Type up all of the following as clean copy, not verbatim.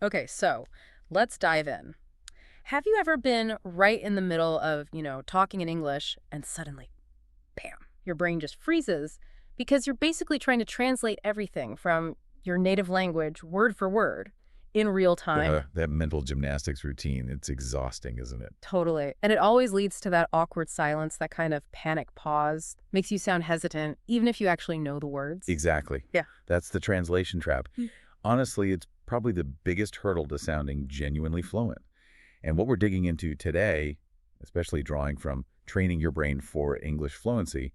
Okay, so let's dive in. Have you ever been right in the middle of, talking in English and suddenly, bam, your brain just freezes because you're basically trying to translate everything from your native language word for word in real time? That mental gymnastics routine, it's exhausting, isn't it? Totally. And it always leads to that awkward silence, that kind of panic pause, makes you sound hesitant, even if you actually know the words. Exactly. Yeah. That's the translation trap. Mm. Honestly, it's probably the biggest hurdle to sounding genuinely fluent. And what we're digging into today, especially drawing from training your brain for English fluency,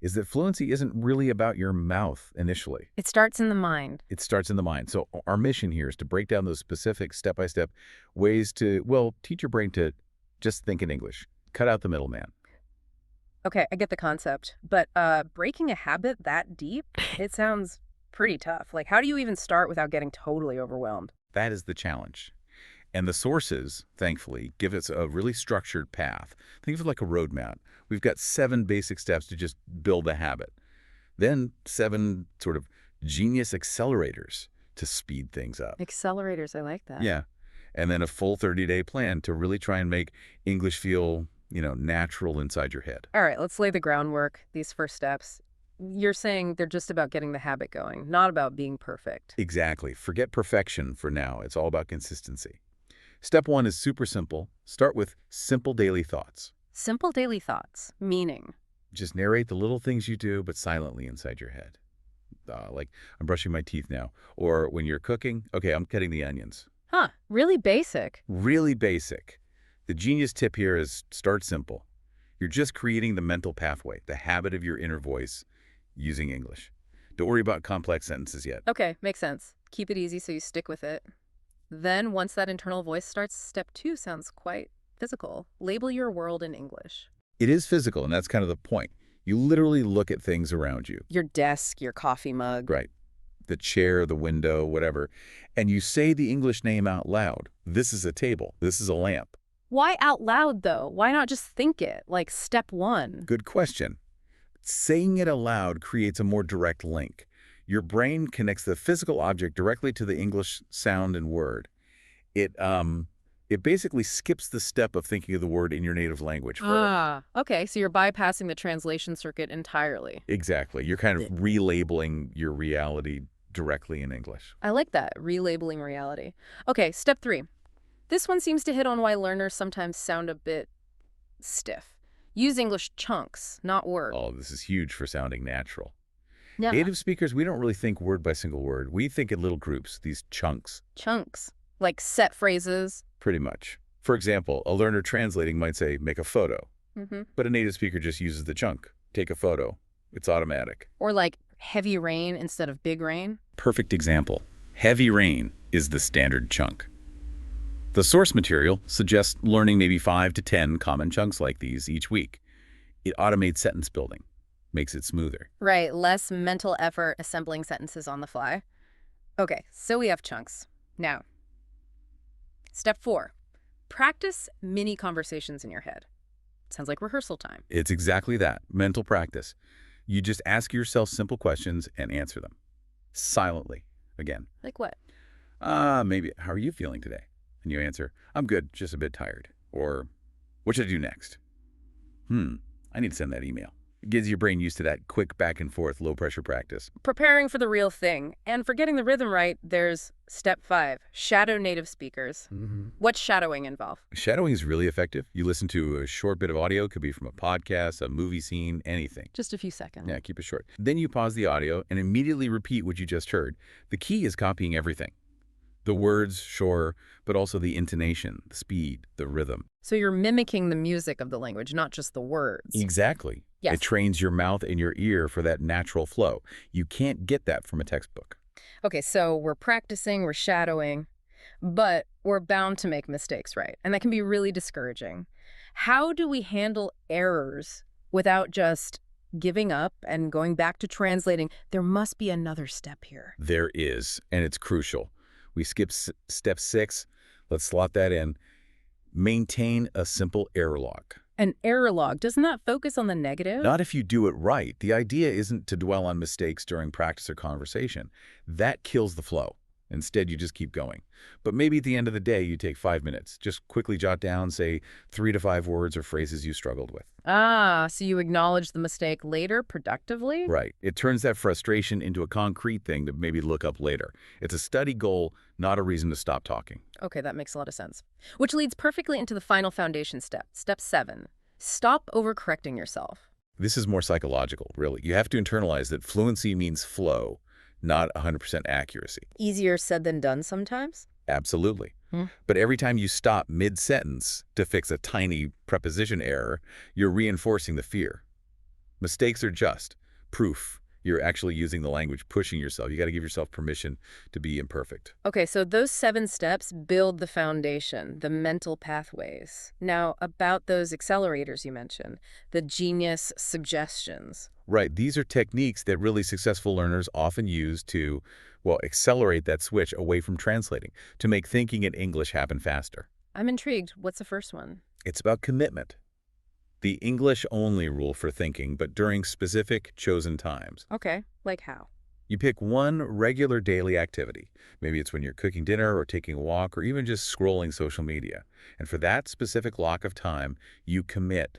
is that fluency isn't really about your mouth initially. It starts in the mind. It starts in the mind. So our mission here is to break down those specific step-by-step ways to, well, teach your brain to just think in English. Cut out the middleman. Okay, I get the concept, but breaking a habit that deep, it sounds pretty tough. Like, how do you even start without getting totally overwhelmed? That is the challenge. And the sources, thankfully, give us a really structured path. Think of it like a roadmap. We've got 7 basic steps to just build a habit. Then 7 sort of genius accelerators to speed things up. Accelerators, I like that. Yeah. And then a full 30-day plan to really try and make English feel, natural inside your head. All right, let's lay the groundwork, these first steps. You're saying they're just about getting the habit going, not about being perfect. Exactly. Forget perfection for now. It's all about consistency. Step 1 is super simple. Start with simple daily thoughts. Simple daily thoughts, meaning. Just narrate the little things you do, but silently inside your head. Like, I'm brushing my teeth now. Or when you're cooking, okay, I'm cutting the onions. Huh, really basic. Really basic. The genius tip here is start simple. You're just creating the mental pathway, the habit of your inner voice using English. Don't worry about complex sentences yet. Okay, makes sense. Keep it easy so you stick with it. Then, once that internal voice starts, step 2 sounds quite physical. Label your world in English. It is physical, and that's kind of the point. You literally look at things around you. Your desk, your coffee mug. Right. The chair, the window, whatever. And you say the English name out loud. This is a table. This is a lamp. Why out loud, though? Why not just think it, like step 1? Good question. Saying it aloud creates a more direct link. Your brain connects the physical object directly to the English sound and word. It basically skips the step of thinking of the word in your native language first. Ah, okay, so you're bypassing the translation circuit entirely. Exactly. You're kind of relabeling your reality directly in English. I like that, relabeling reality. Okay, step 3. This one seems to hit on why learners sometimes sound a bit stiff. Use English chunks, not words. Oh, this is huge for sounding natural. Yeah. Native speakers, we don't really think word by single word. We think in little groups, these chunks. Chunks. Like set phrases. Pretty much. For example, a learner translating might say, make a photo. Mm-hmm. But a native speaker just uses the chunk. Take a photo. It's automatic. Or like heavy rain instead of big rain. Perfect example. Heavy rain is the standard chunk. The source material suggests learning maybe 5 to 10 common chunks like these each week. It automates sentence building, makes it smoother. Right, less mental effort assembling sentences on the fly. Okay, so we have chunks. Now, step 4. Practice mini conversations in your head. Sounds like rehearsal time. It's exactly that, mental practice. You just ask yourself simple questions and answer them. Silently, again. Like what? Maybe, how are you feeling today? And you answer, I'm good, just a bit tired. Or, what should I do next? I need to send that email. It gives your brain used to that quick back and forth, low pressure practice. Preparing for the real thing. And for getting the rhythm right, there's step 5, shadow native speakers. What's shadowing involve? Shadowing is really effective. You listen to a short bit of audio, could be from a podcast, a movie scene, anything. Just a few seconds. Yeah, keep it short. Then you pause the audio and immediately repeat what you just heard. The key is copying everything. The words, sure, but also the intonation, the speed, the rhythm. So you're mimicking the music of the language, not just the words. Exactly. Yes. It trains your mouth and your ear for that natural flow. You can't get that from a textbook. Okay, so we're practicing, we're shadowing, but we're bound to make mistakes, right? And that can be really discouraging. How do we handle errors without just giving up and going back to translating? There must be another step here. There is, and it's crucial. We skip step 6. Let's slot that in. Maintain a simple error log. An error log, doesn't that focus on the negative? Not if you do it right. The idea isn't to dwell on mistakes during practice or conversation. That kills the flow. Instead, you just keep going. But maybe at the end of the day, you take 5 minutes. Just quickly jot down, say, 3 to 5 words or phrases you struggled with. Ah, so you acknowledge the mistake later productively? Right. It turns that frustration into a concrete thing to maybe look up later. It's a study goal, not a reason to stop talking. Okay, that makes a lot of sense. Which leads perfectly into the final foundation step, step 7. Stop overcorrecting yourself. This is more psychological, really. You have to internalize that fluency means flow, not 100% accuracy. Easier said than done sometimes? Absolutely. Hmm. But every time you stop mid-sentence to fix a tiny preposition error, you're reinforcing the fear. Mistakes are just proof you're actually using the language, pushing yourself. You got to give yourself permission to be imperfect. Okay, so those 7 steps build the foundation, the mental pathways. Now, about those accelerators you mentioned, the genius suggestions. Right. These are techniques that really successful learners often use to, well, accelerate that switch away from translating, to make thinking in English happen faster. I'm intrigued. What's the first one? It's about commitment. The English-only rule for thinking, but during specific, chosen times. Okay, like how? You pick one regular daily activity. Maybe it's when you're cooking dinner or taking a walk or even just scrolling social media. And for that specific block of time, you commit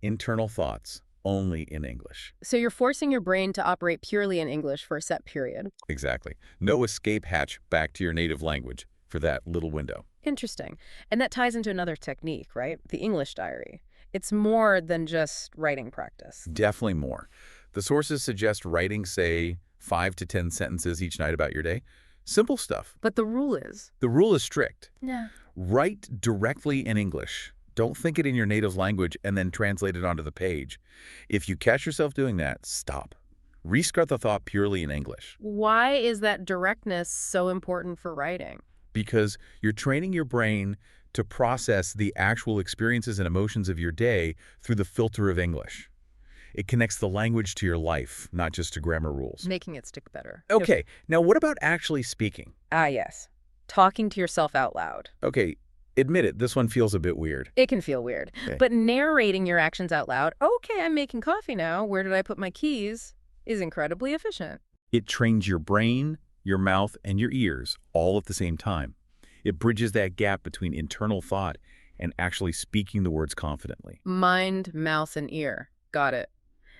internal thoughts only in English. So you're forcing your brain to operate purely in English for a set period. Exactly. No escape hatch back to your native language for that little window. Interesting. And that ties into another technique, right? The English diary. It's more than just writing practice. Definitely more. The sources suggest writing, say, 5 to 10 sentences each night about your day. Simple stuff. But the rule is? The rule is strict. Yeah. Write directly in English. Don't think it in your native language and then translate it onto the page. If you catch yourself doing that, stop. Restart the thought purely in English. Why is that directness so important for writing? Because you're training your brain to process the actual experiences and emotions of your day through the filter of English. It connects the language to your life, not just to grammar rules. Making it stick better. Okay, now what about actually speaking? Ah, yes. Talking to yourself out loud. Okay, admit it, this one feels a bit weird. It can feel weird. Okay. But narrating your actions out loud, okay, I'm making coffee now, where did I put my keys, is incredibly efficient. It trains your brain, your mouth, and your ears all at the same time. It bridges that gap between internal thought and actually speaking the words confidently. Mind, mouth, and ear. Got it.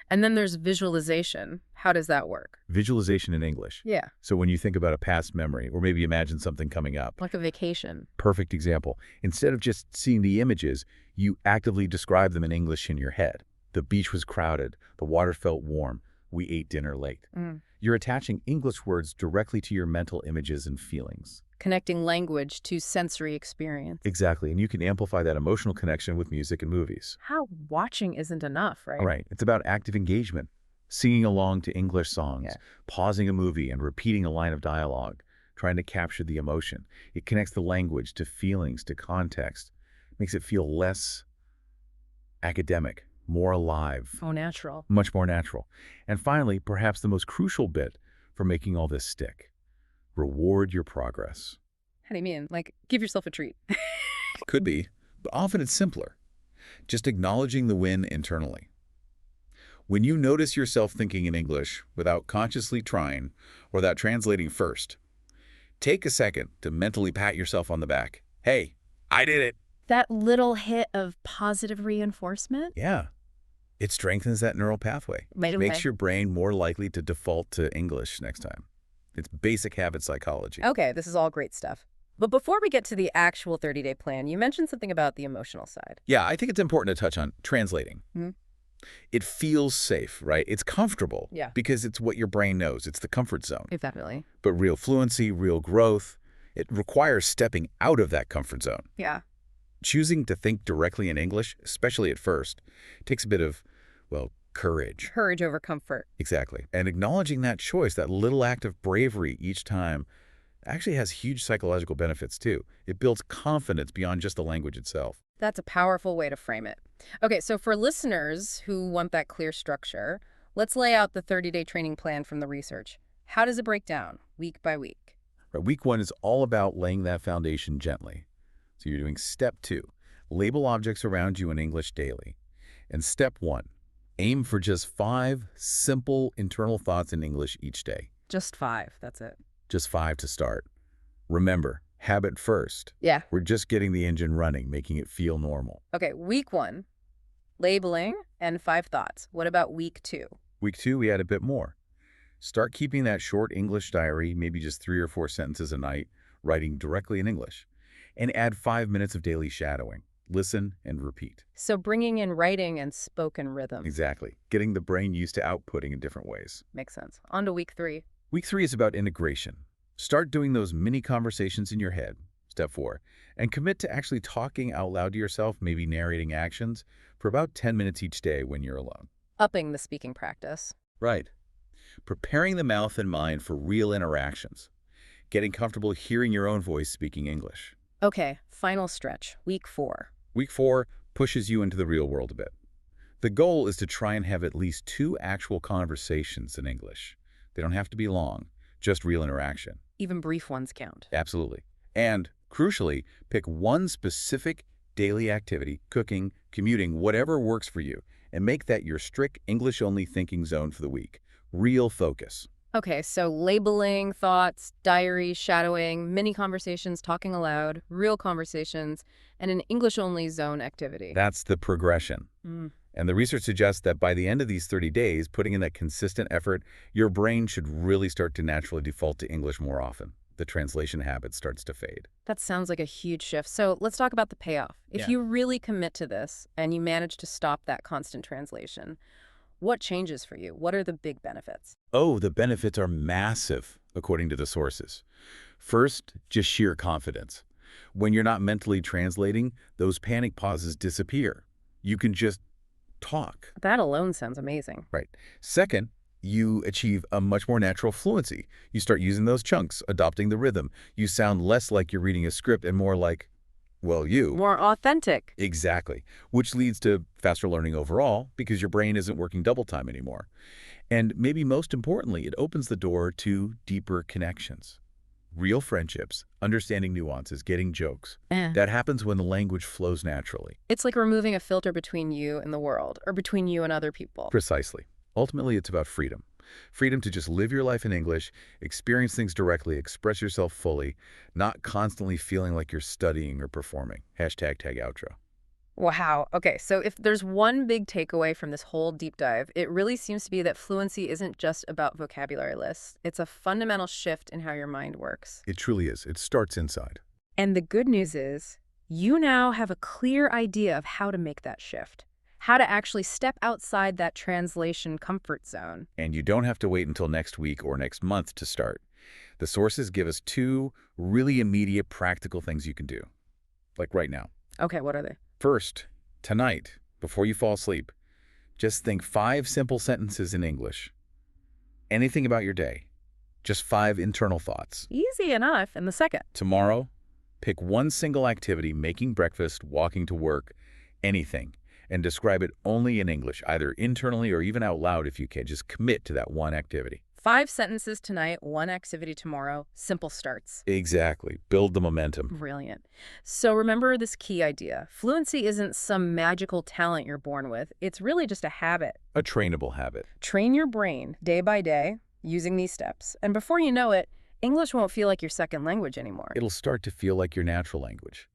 And then there's visualization. How does that work? Visualization in English. Yeah, So when you think about a past memory, or maybe imagine something coming up, like a vacation. perfect example. Instead of just seeing the images, you actively describe them in English in your head. The beach was crowded. The water felt warm. We ate dinner late. You're attaching English words directly to your mental images and feelings. Connecting language to sensory experience. Exactly, and you can amplify that emotional connection with music and movies. How watching isn't enough, right? All right, it's about active engagement. Singing along to English songs, Yeah. pausing a movie and repeating a line of dialogue, trying to capture the emotion. It connects the language to feelings, to context. Makes it feel less academic, more alive, Oh, natural. much more natural. And finally, perhaps the most crucial bit for making all this stick. Reward your progress. How do you mean? Like, give yourself a treat. Could be, but often it's simpler. Just acknowledging the win internally. When you notice yourself thinking in English without consciously trying or without translating first, take a second to mentally pat yourself on the back. Hey, I did it. That little hit of positive reinforcement? Yeah. It strengthens that neural pathway. Makes your brain more likely to default to English next time. It's basic habit psychology. Okay, this is all great stuff. But before we get to the actual 30-day plan, you mentioned something about the emotional side. Yeah, I think it's important to touch on translating. Mhm. It feels safe, right? It's comfortable. Yeah. Because it's what your brain knows. It's the comfort zone. Definitely. But real fluency, real growth, it requires stepping out of that comfort zone. Yeah. Choosing to think directly in English, especially at first, takes a bit of, well, courage. Courage over comfort. Exactly. And acknowledging that choice, that little act of bravery each time, actually has huge psychological benefits too. It builds confidence beyond just the language itself. That's a powerful way to frame it. Okay, so for listeners who want that clear structure, let's lay out the 30-day training plan from the research. How does it break down, week by week? Right, week 1 is all about laying that foundation gently. So you're doing step 2, label objects around you in English daily. And step 1, aim for just 5 simple internal thoughts in English each day. Just 5, that's it. Just 5 to start. Remember, habit first. Yeah. We're just getting the engine running, making it feel normal. Okay, week 1, labeling and 5 thoughts. What about week 2? Week 2, we add a bit more. Start keeping that short English diary, maybe just 3 or 4 sentences a night, writing directly in English. And add 5 minutes of daily shadowing. Listen and repeat. So bringing in writing and spoken rhythm. Exactly. Getting the brain used to outputting in different ways. Makes sense. On to week 3. Week 3 is about integration. Start doing those mini conversations in your head, step 4, and commit to actually talking out loud to yourself, maybe narrating actions, for about 10 minutes each day when you're alone. Upping the speaking practice. Right. Preparing the mouth and mind for real interactions. Getting comfortable hearing your own voice speaking English. Okay, final stretch. Week 4. Week 4 pushes you into the real world a bit. The goal is to try and have at least 2 actual conversations in English. They don't have to be long, just real interaction. Even brief ones count. Absolutely. And, crucially, pick one specific daily activity, cooking, commuting, whatever works for you, and make that your strict English-only thinking zone for the week. Real focus. Okay, so labeling, thoughts, diary, shadowing, mini conversations, talking aloud, real conversations, and an English-only zone activity. That's the progression. Mm. And the research suggests that by the end of these 30 days, putting in that consistent effort, your brain should really start to naturally default to English more often. The translation habit starts to fade. That sounds like a huge shift. So let's talk about the payoff. If Yeah. you really commit to this and you manage to stop that constant translation, what changes for you? What are the big benefits? Oh, the benefits are massive, according to the sources. First, just sheer confidence. When you're not mentally translating, those panic pauses disappear. You can just talk. That alone sounds amazing. Right. Second, you achieve a much more natural fluency. You start using those chunks, adopting the rhythm. You sound less like you're reading a script and more like, well, you. More authentic. Exactly. Which leads to faster learning overall because your brain isn't working double time anymore. And maybe most importantly, it opens the door to deeper connections. Real friendships, understanding nuances, getting jokes. That happens when the language flows naturally. It's like removing a filter between you and the world, or between you and other people. Precisely. Ultimately, it's about freedom. Freedom to just live your life in English, experience things directly, express yourself fully, not constantly feeling like you're studying or performing. Hashtag tag outro. Wow. Okay, so if there's one big takeaway from this whole deep dive, it really seems to be that fluency isn't just about vocabulary lists. It's a fundamental shift in how your mind works. It truly is. It starts inside. And the good news is, you now have a clear idea of how to make that shift, how to actually step outside that translation comfort zone. And you don't have to wait until next week or next month to start. The sources give us 2 really immediate practical things you can do, like right now. Okay, what are they? First, tonight, before you fall asleep, just think 5 simple sentences in English. Anything about your day. Just 5 internal thoughts. Easy enough. And the second? Tomorrow, pick one single activity, making breakfast, walking to work, anything, and describe it only in English, either internally or even out loud if you can. Just commit to that one activity. 5 sentences tonight, 1 activity tomorrow. Simple starts. Exactly. Build the momentum. Brilliant. So remember this key idea. Fluency isn't some magical talent you're born with. It's really just a habit. A trainable habit. Train your brain day by day using these steps. And before you know it, English won't feel like your second language anymore. It'll start to feel like your natural language.